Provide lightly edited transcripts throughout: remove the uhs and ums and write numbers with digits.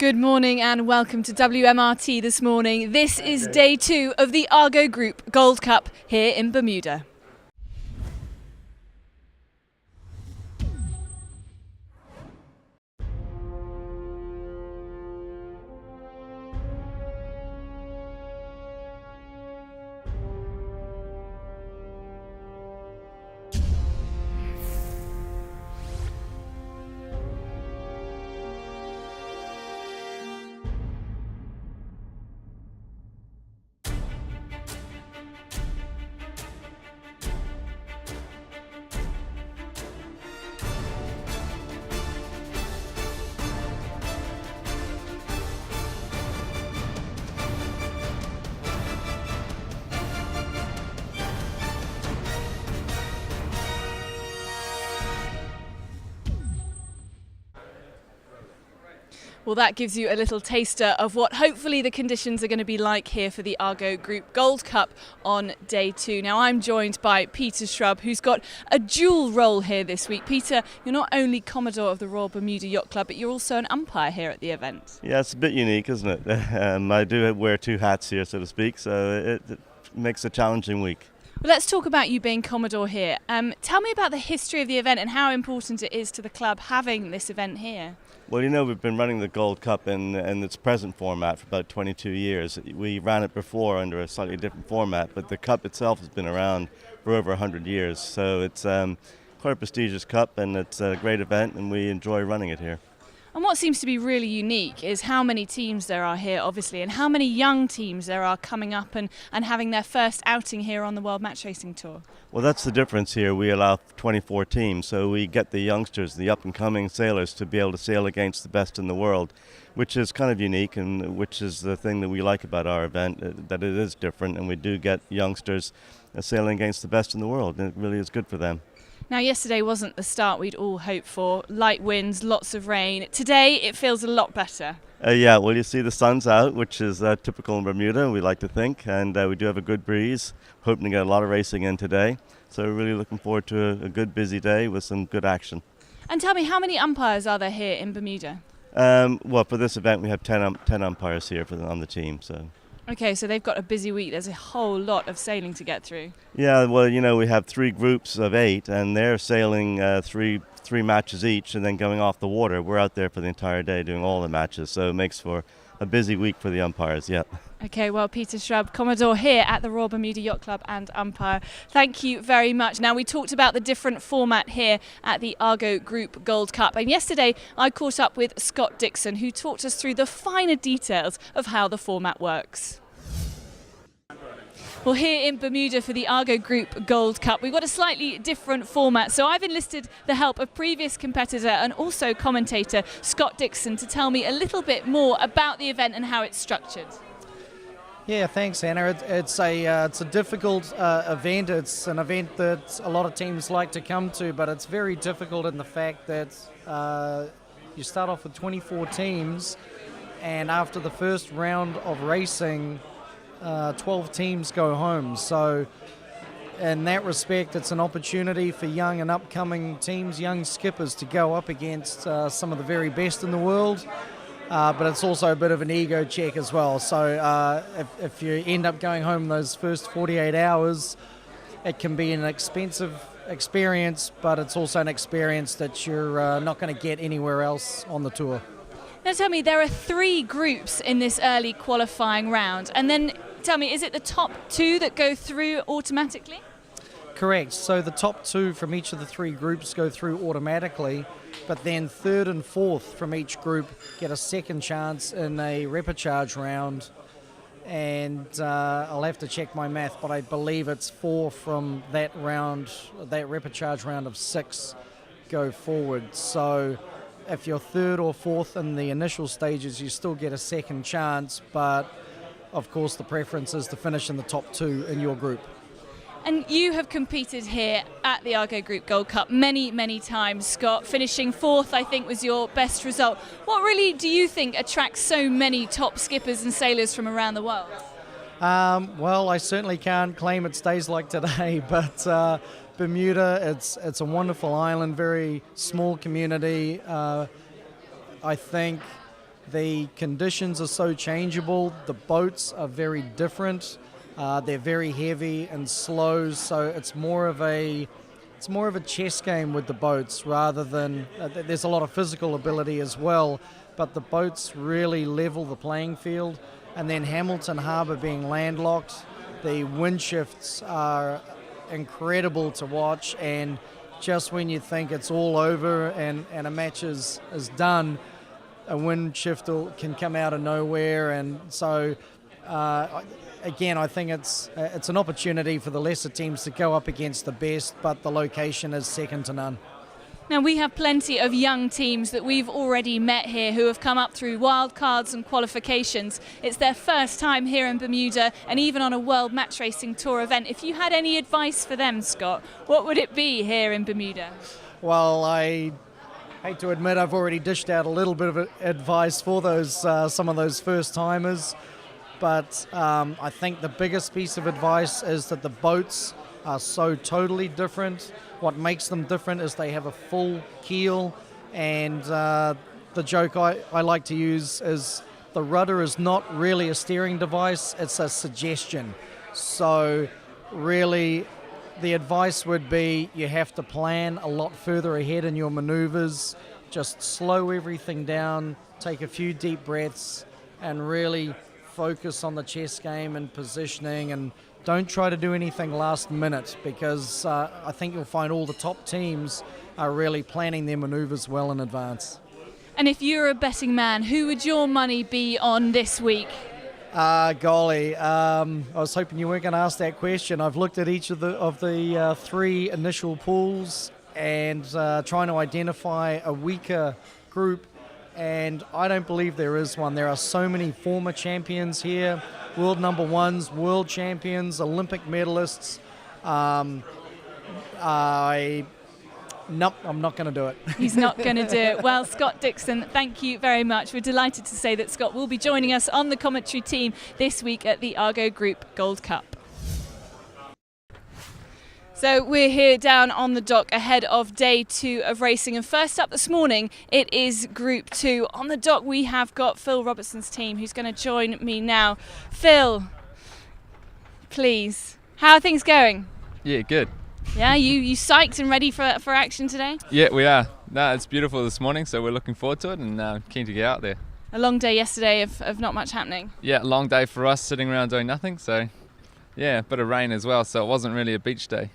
Good morning and welcome to WMRT this morning. This is day 2 of the Argo Group Gold Cup here in Bermuda. Well, that gives you a little taster of what hopefully the conditions are going to be like here for the Argo Group Gold Cup on day 2. Now, I'm joined by Peter Shrub, who's got a dual role here this week. Peter, you're not only Commodore of the Royal Bermuda Yacht Club, but you're also an umpire here at the event. Yeah, it's a bit unique, isn't it? I do wear 2 hats here, so to speak, so it makes a challenging week. Well, let's talk about you being Commodore here. Tell me about the history of the event and how important it is to the club having this event here. Well, you know, we've been running the Gold Cup in its present format for about 22 years. We ran it before under a slightly different format, but the Cup itself has been around for over 100 years. So it's quite a prestigious Cup, and it's a great event, and we enjoy running it here. And what seems to be really unique is how many teams there are here, obviously, and how many young teams there are coming up and having their first outing here on the World Match Racing Tour. Well, that's the difference here. We allow 24 teams, so we get the youngsters, the up-and-coming sailors, to be able to sail against the best in the world, which is kind of unique, and which is the thing that we like about our event, that it is different, and we do get youngsters sailing against the best in the world, and it really is good for them. Now, yesterday wasn't the start we'd all hoped for. Light winds, lots of rain. Today, it feels a lot better. Yeah, well, you see the sun's out, which is typical in Bermuda, we like to think, and we do have a good breeze. Hoping to get a lot of racing in today. So we're really looking forward to a good, busy day with some good action. And tell me, how many umpires are there here in Bermuda? Well, for this event, we have 10 umpires here on the team. So. Okay, so they've got a busy week. There's a whole lot of sailing to get through. Yeah, well, you know, we have 3 groups of 8, and they're sailing three matches each and then going off the water. We're out there for the entire day doing all the matches, so it makes for a busy week for the umpires, yeah. Okay, well, Peter Shrub, Commodore here at the Royal Bermuda Yacht Club and umpire, thank you very much. Now, we talked about the different format here at the Argo Group Gold Cup, and yesterday I caught up with Scott Dixon, who talked us through the finer details of how the format works. Well, here in Bermuda for the Argo Group Gold Cup, we've got a slightly different format. So I've enlisted the help of previous competitor and also commentator Scott Dixon to tell me a little bit more about the event and how it's structured. Yeah, thanks, Anna. It's a difficult event. It's an event that a lot of teams like to come to, but it's very difficult in the fact that you start off with 24 teams, and after the first round of racing, 12 teams go home. So in that respect, it's an opportunity for young and upcoming teams, young skippers, to go up against some of the very best in the world. But it's also a bit of an ego check as well. So if you end up going home those first 48 hours, it can be an expensive experience, but it's also an experience that you're not going to get anywhere else on the tour. Now tell me, there are 3 groups in this early qualifying round, and then tell me, is it the top 2 that go through automatically? Correct. So the top 2 from each of the 3 groups go through automatically, but then 3rd and 4th from each group get a second chance in a repechage round. And I'll have to check my math, but I believe it's 4 from that round, that repechage round of 6 go forward. So if you're 3rd or 4th in the initial stages, you still get a second chance, but of course the preference is to finish in the top 2 in your group. And you have competed here at the Argo Group Gold Cup many, many times, Scott. Finishing 4th, I think, was your best result. What really do you think attracts so many top skippers and sailors from around the world? Well, I certainly can't claim it stays like today, but Bermuda, it's a wonderful island, very small community. I think The conditions are so changeable. The boats are very different. They're very heavy and slow, so it's more of a chess game with the boats rather than there's a lot of physical ability as well, but the boats really level the playing field. And then Hamilton Harbour being landlocked, the wind shifts are incredible to watch, and just when you think it's all over and a match is done, a wind shift can come out of nowhere. And so again, I think it's an opportunity for the lesser teams to go up against the best, but the location is second to none. Now, we have plenty of young teams that we've already met here who have come up through wildcards and qualifications. It's their first time here in Bermuda and even on a World Match Racing Tour event. If you had any advice for them, Scott, what would it be here in Bermuda? Well, I hate to admit I've already dished out a little bit of advice for those some of those first-timers, but I think the biggest piece of advice is that the boats are so totally different. What makes them different is they have a full keel, and the joke I like to use is the rudder is not really a steering device, it's a suggestion. So really the advice would be you have to plan a lot further ahead in your maneuvers, just slow everything down, take a few deep breaths, and really focus on the chess game and positioning, and don't try to do anything last minute, because I think you'll find all the top teams are really planning their maneuvers well in advance. And if you're a betting man, who would your money be on this week? Golly, I was hoping you weren't going to ask that question. I've looked at each of the three initial pools and trying to identify a weaker group, and I don't believe there is one. There are so many former champions here, world number ones, world champions, Olympic medalists. Nope, I'm not going to do it. He's not going to do it. Well, Scott Dixon, thank you very much. We're delighted to say that Scott will be joining us on the commentary team this week at the Argo Group Gold Cup. So we're here down on the dock ahead of day 2 of racing, and first up this morning it is Group 2. On the dock we have got Phil Robertson's team, who's going to join me now. Phil, please, how are things going? Yeah, good. Yeah, you psyched and ready for action today? Yeah, we are. No, it's beautiful this morning, so we're looking forward to it and keen to get out there. A long day yesterday of not much happening. Yeah, long day for us, sitting around doing nothing, so yeah, a bit of rain as well, so it wasn't really a beach day.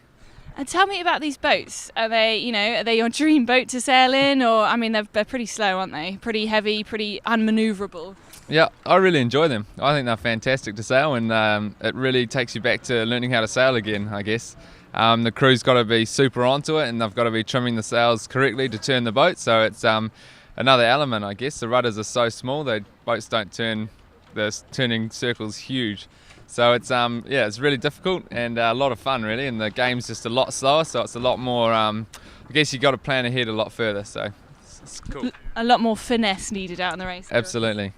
And tell me about these boats. Are they your dream boat to sail in, or I mean they're pretty slow, aren't they? Pretty heavy, pretty unmanoeuvrable. Yeah, I really enjoy them. I think they're fantastic to sail, and it really takes you back to learning how to sail again, I guess. The crew's got to be super onto it, and they've got to be trimming the sails correctly to turn the boat, so it's another element, I guess. The rudders are so small, the boats don't turn, the turning circle's huge. So it's it's really difficult and a lot of fun really, and the game's just a lot slower, so it's a lot more, I guess you got to plan ahead a lot further, so it's cool. A lot more finesse needed out in the race. Absolutely.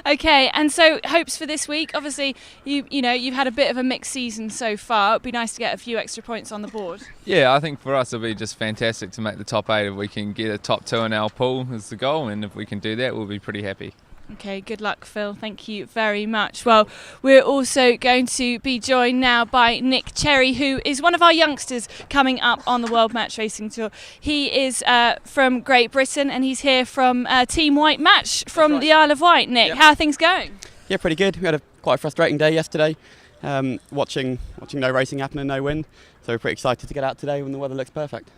Okay, and so hopes for this week. Obviously, you've had a bit of a mixed season so far. It'd be nice to get a few extra points on the board. Yeah, I think for us it'll be just fantastic to make the top 8. If we can get a top 2 in our pool is the goal, and if we can do that, we'll be pretty happy. Okay, good luck, Phil. Thank you very much. Well, we're also going to be joined now by Nick Cherry, who is one of our youngsters coming up on the World Match Racing Tour. He is from Great Britain, and he's here from Team White Match from the Isle of Wight. Nick, Yep. How are things going? Yeah, pretty good. We had quite a frustrating day yesterday, watching no racing happen and no wind. So we're pretty excited to get out today when the weather looks perfect.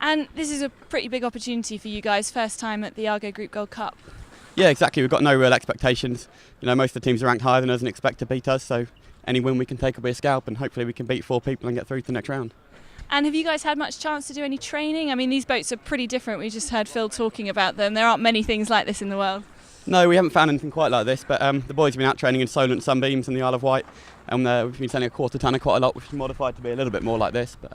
And this is a pretty big opportunity for you guys, first time at the Argo Group Gold Cup. Yeah, exactly. We've got no real expectations. Most of the teams are ranked higher than us and expect to beat us. So any win we can take will be a scalp, and hopefully we can beat 4 people and get through to the next round. And have you guys had much chance to do any training? I mean, these boats are pretty different. We just heard Phil talking about them. There aren't many things like this in the world. No, we haven't found anything quite like this, but the boys have been out training in Solent Sunbeams in the Isle of Wight, and we've been sailing a quarter tonner quite a lot, which is modified to be a little bit more like this, but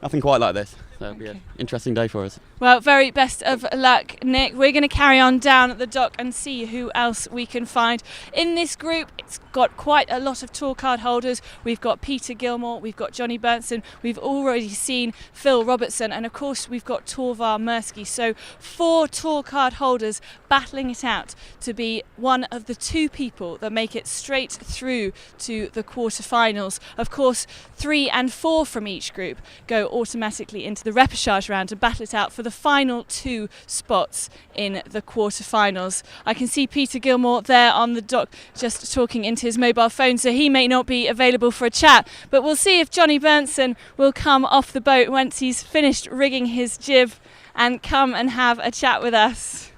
nothing quite like this. So it'll be an interesting day for us. Well, very best of luck, Nick. We're going to carry on down at the dock and see who else we can find. In this group, it's got quite a lot of tour card holders. We've got Peter Gilmore, we've got Johnny Berntsen, we've already seen Phil Robertson, and of course we've got Torvar Mirsky. So 4 tour card holders battling it out to be one of the 2 people that make it straight through to the quarterfinals. Of course, 3 and 4 from each group go automatically into the repechage round to battle it out for the final 2 spots in the quarterfinals. I can see Peter Gilmore there on the dock just talking into his mobile phone, so he may not be available for a chat, but we'll see if Johnny Berntsen will come off the boat once he's finished rigging his jib and come and have a chat with us.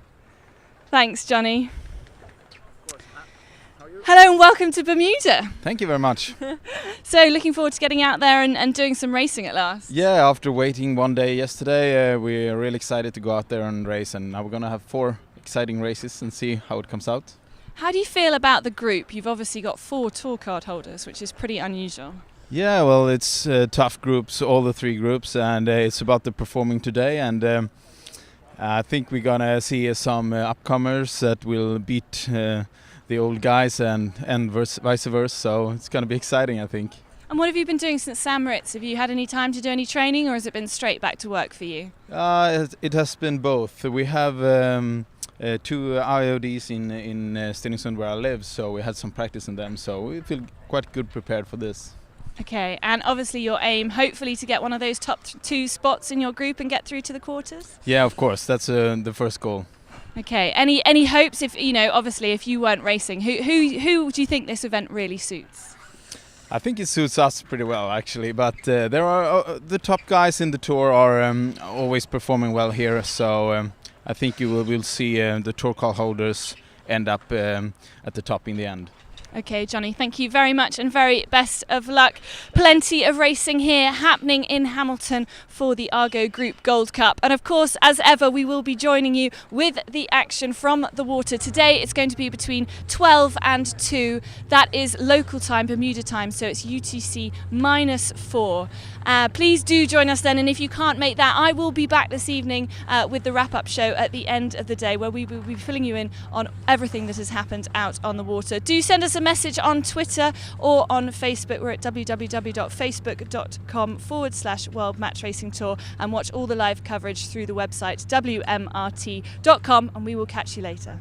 Thanks, Johnny. Hello and welcome to Bermuda. Thank you very much. So looking forward to getting out there and doing some racing at last. Yeah, after waiting one day yesterday, we're really excited to go out there and race, and now we're going to have 4 exciting races and see how it comes out. How do you feel about the group? You've obviously got 4 tour card holders, which is pretty unusual. Yeah, well, it's tough groups, all the 3 groups, and it's about the performing today, and I think we're going to see some upcomers that will beat the old guys and vice versa, so it's going to be exciting, I think. And what have you been doing since St. Moritz? Have you had any time to do any training, or has it been straight back to work for you? It has been both. We have 2 IODs in Stenungsund where I live, so we had some practice in them, so we feel quite good prepared for this. Okay, and obviously your aim, hopefully to get one of those top 2 spots in your group and get through to the quarters? Yeah, of course, that's the first goal. Okay, any hopes if, obviously if you weren't racing, who do you think this event really suits? I think it suits us pretty well, actually, but there are the top guys in the tour are always performing well here, so I think we'll see the tour card holders end up at the top in the end. Okay, Johnny, thank you very much and very best of luck. Plenty of racing here happening in Hamilton for the Argo Group Gold Cup. And of course, as ever, we will be joining you with the action from the water. Today, it's going to be between 12 and 2. That is local time, Bermuda time, so it's UTC -4. Please do join us then, and if you can't make that, I will be back this evening with the wrap-up show at the end of the day, where we will be filling you in on everything that has happened out on the water. Do send us a message on Twitter or on Facebook. We're at www.facebook.com/World Match Racing Tour, and watch all the live coverage through the website WMRT.com, and we will catch you later.